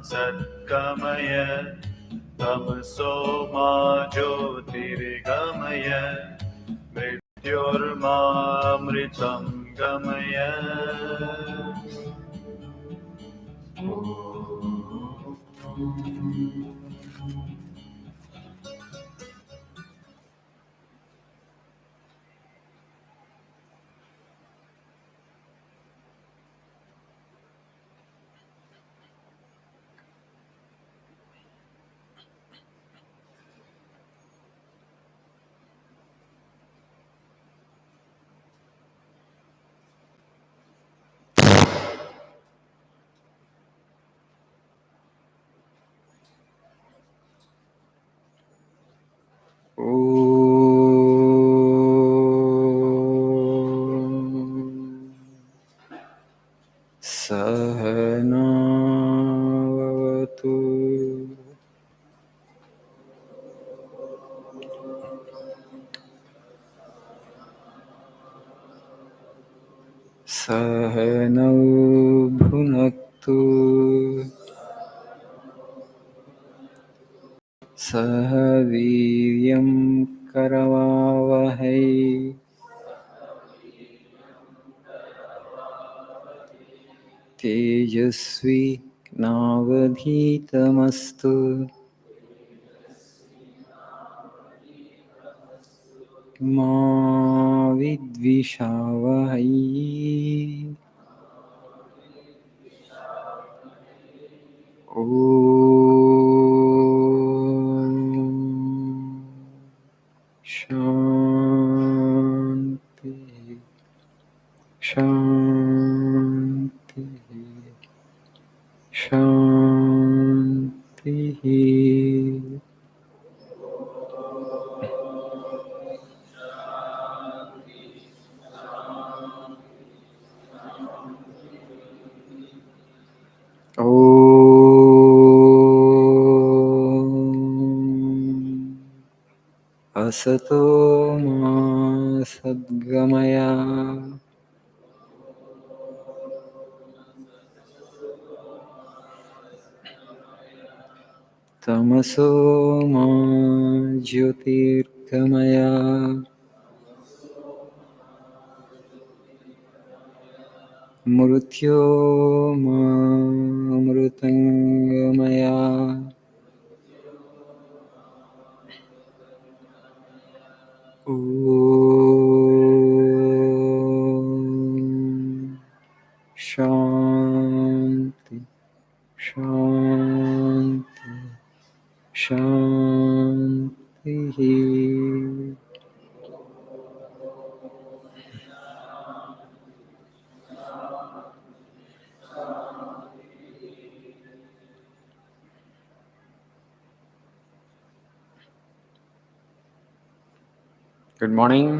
सद्गमय तमसो मा ज्योतिर्गमय मृत्योर्मामृतं गमय सहनावतु सहनौ भुनक्तु सह वीर्यं करवावहै तेजस्वी नावधीतमस्तु मा विद्विषावहै। ॐ शान्ति शान्ति शान्तिः। असतो मा सद्गमय तमसो मा ज्योतिर्गमय मृत्यो मा अमृतंगमय। ॐ शान्ति शान्ति शान्तिः। Good morning.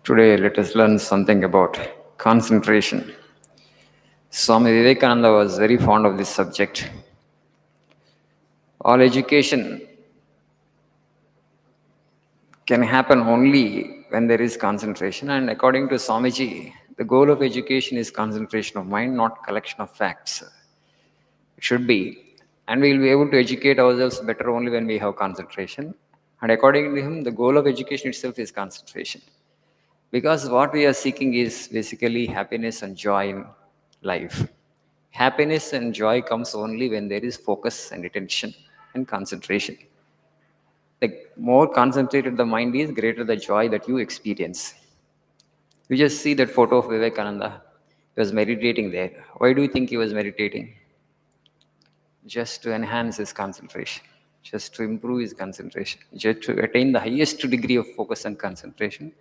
Today, let us learn something about concentration. Swami Vivekananda was very fond of this subject. All education can happen only when there is concentration, and according to Swamiji, the goal of education is concentration of mind, not collection of facts. It should be. And we will be able to educate ourselves better only when we have concentration. And according to him, the goal of education itself is concentration. Because what we are seeking is basically happiness and joy in life. Happiness and joy comes only when there is focus and attention and concentration. The more concentrated the mind is, greater the joy that you experience. You just see that photo of Vivekananda. He was meditating there. Why do you think he was meditating? Just to enhance his concentration, just to improve his concentration, just to attain the highest degree of focus and concentration,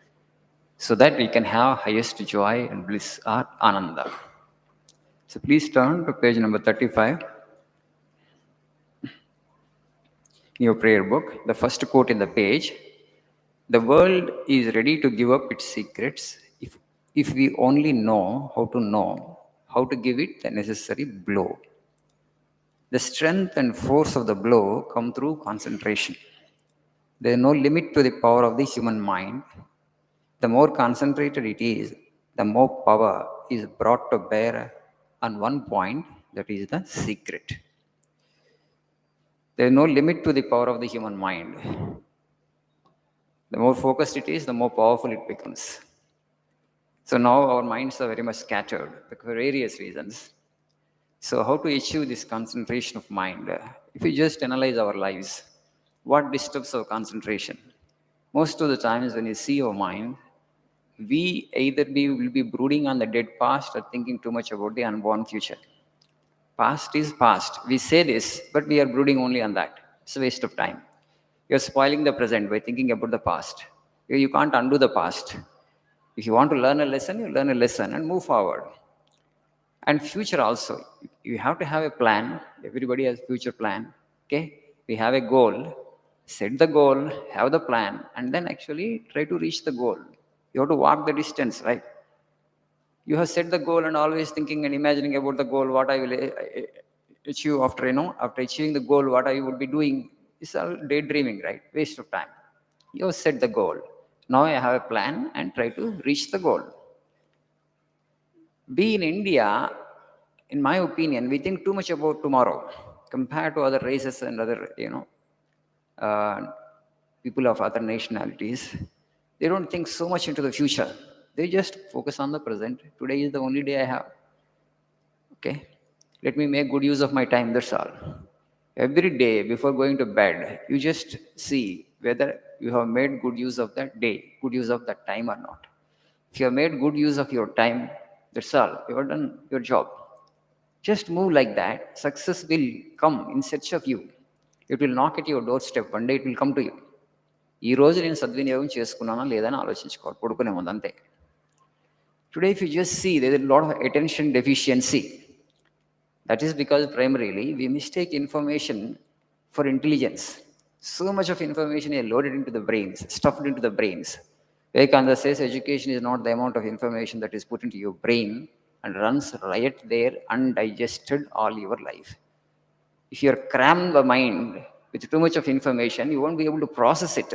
so that we can have highest joy and bliss or ananda. So please turn to page number 35 in your prayer book. The first quote in the page: The world is ready to give up its secrets if we only know how to give it the necessary blow. The strength and force of the blow come through concentration. There is no limit to the power of the human mind. The more concentrated it is, the more power is brought to bear on one point, that is the secret. There is no limit to the power of the human mind. The more focused it is, the more powerful it becomes. So now our minds are very much scattered for various reasons. So, how to achieve this concentration of mind? If we just analyze our lives, what disturbs our concentration? Most of the times, when you see our mind, we either will be brooding on the dead past or thinking too much about the unborn future. Past is past. We say this, but we are brooding only on that. It's a waste of time. You're spoiling the present by thinking about the past. You can't undo the past. If you want to learn a lesson, you learn a lesson and move forward. And future also, you have to have a plan. Everybody has future plan. Okay, we have a goal. Set the goal, have the plan, and then actually try to reach the goal. You have to walk the distance, right? You have set the goal and always thinking and imagining about the goal, what I will achieve after, after achieving the goal, what I would be doing. It's all daydreaming, right? Waste of time. You have set the goal. Now I have a plan and try to reach the goal. Be in India, in my opinion, we think too much about tomorrow compared to other races and other, people of other nationalities. They don't think so much into the future. They just focus on the present. Today is the only day I have. Okay, let me make good use of my time. That's all. Every day before going to bed, you just see whether you have made good use of that day, good use of that time or not. If you have made good use of your time, that's all. You have done your job. Just move like that. Success will come in search of you. It will knock at your doorstep. One day it will come to you. ఈ రోజు నేను సద్వినియోగం చేసుకున్నానా లేదని ఆలోచించుకోవాలి పడుకునే ముందు అంతే. Today, if you just see, there is a lot of attention deficiency. That is because primarily we mistake information for intelligence. So much of information is loaded into the brains, stuffed into the brains. Vivekananda says education is not the amount of information that is put into your brain and runs riot there undigested all your life. If you are crammed the mind with too much of information, you won't be able to process it.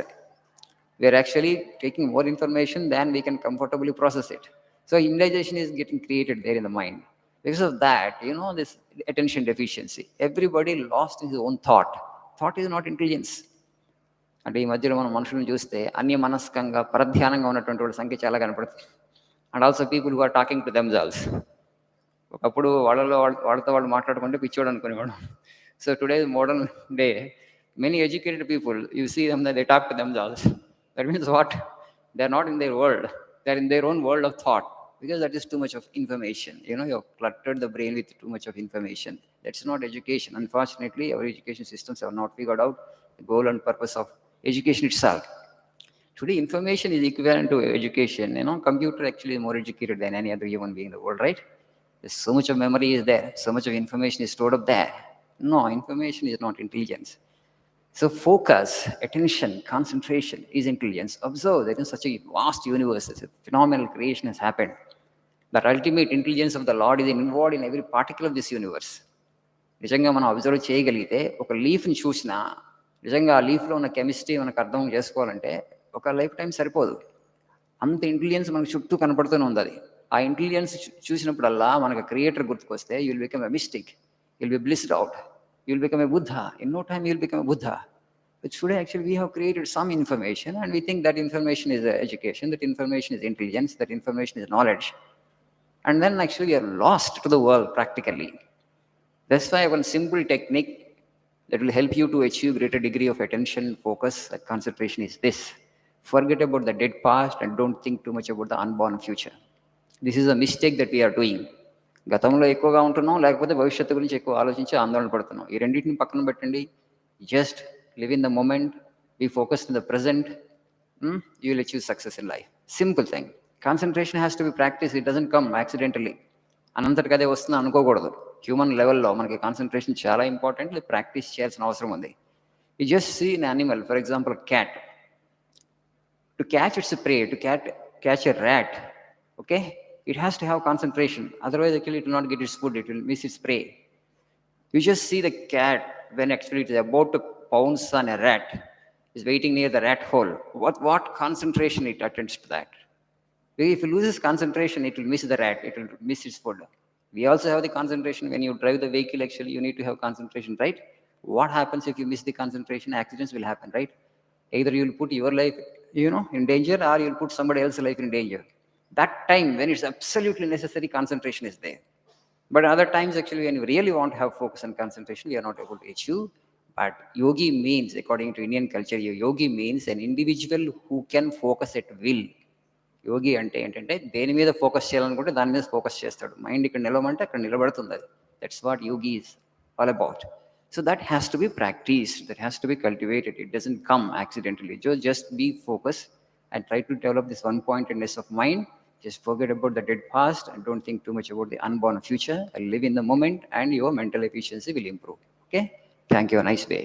We are actually taking more information than we can comfortably process it. So indigestion is getting created there in the mind. Because of that, this attention deficiency. Everybody lost in his own thought. Thought is not intelligence. అంటే ఈ మధ్యలో మనం మనుషులను చూస్తే అన్యమనస్కంగా పరధ్యానంగా ఉన్నటువంటి వాళ్ళ సంఖ్య చాలా కనపడుతుంది. And also people who are talking to themselves. ఒకప్పుడు వాళ్ళతో వాళ్ళు మాట్లాడుకుంటే పిచ్చోడు అనుకునేవాడు. So today modern day, many educated people, you see them that they talk to themselves. That means what? They are not in their world. They are in their own world of thought, because that is too much of information. You have cluttered the brain with too much of information. That's not education. Unfortunately, our education systems have not figured out the goal and purpose of education itself. Today, information is equivalent to education. Computer actually is more educated than any other human being in the world, right? There's so much of memory is there. So much of information is stored up there. No, information is not intelligence. So focus, attention, concentration is intelligence. Observe that in such a vast universe, a phenomenal creation has happened. That ultimate intelligence of the Lord is involved in every particle of this universe. నిజంగా మనం observe చేయగలిగితే ఒక లీఫ్ని చూసినా నిజంగా ఆ లీఫ్లో ఉన్న chemistry మనకు అర్థం చేసుకోవాలంటే ఒక లైఫ్ టైం సరిపోదు. అంత ఇంటెలిజెన్స్ మనకు చుట్టూ కనపడుతూనే ఉంది. అది ఆ ఇంటెలిజెన్స్ చూసినప్పుడల్లా మనకు క్రియేటర్ గుర్తుకొస్తే you will become a mystic, you will be blissed out, you will become a Buddha. In no time, you will become a Buddha. But today, actually, we have created some information, and we think that information is education, that information is intelligence, that information is knowledge. And then, actually, we are lost to the world practically. That's why one simple technique that will help you to achieve greater degree of attention, focus, and concentration is this. Forget about the dead past and don't think too much about the unborn future. This is a mistake that we are doing. గతంలో ఎక్కువగా ఉంటున్నాం, లేకపోతే భవిష్యత్తు గురించి ఎక్కువ ఆలోచించి ఆందోళన పడుతున్నాం. ఈ రెండింటిని పక్కన పెట్టండి. Just live in the moment, be focused in the present, you will achieve success in life. Simple thing. Concentration has to be practice. It doesn't come accidentally. అనంతటికి అదే వస్తుంది అనుకోకూడదు. హ్యూమన్ లెవెల్లో మనకి కాన్సన్ట్రేషన్ చాలా ఇంపార్టెంట్. ప్రాక్టీస్ చేయాల్సిన అవసరం ఉంది. You just see in animal, for example cat. To catch its prey, to catch a rat, okay, it has to have concentration. Otherwise, actually, it will not get its food. It will miss its prey. You just see the cat when actually it is about to pounce on a rat, is waiting near the rat hole. What concentration it attends to that? If it loses concentration, it will miss the rat, it will miss its food. We also have the concentration when you drive the vehicle, actually, you need to have concentration, right? What happens if you miss the concentration? Accidents will happen, right? Either you will put your life, in danger, or you will put somebody else's life in danger. That time, when it's absolutely necessary, concentration is there. But other times, actually, when you really want to have focus and concentration, we are not able to achieve. But yogi means, according to Indian culture, yogi means an individual who can focus at will. యోగి అంటే ఏంటంటే దేని మీద focus చేయాలనుకుంటే దాని మీద focus చేస్తాడు. Mind ఇక్కడ నిలవమంటే అక్కడ నిలబడుతుంది అది. That's what yogi is all about. So that has to be practised, that has to be cultivated. It doesn't come accidentally. Just be focus and try to develop this one pointedness of mind. Just forget about the dead past and don't think too much about the unborn future. Live in the moment and your mental efficiency will improve. Okay? Thank you. A nice day.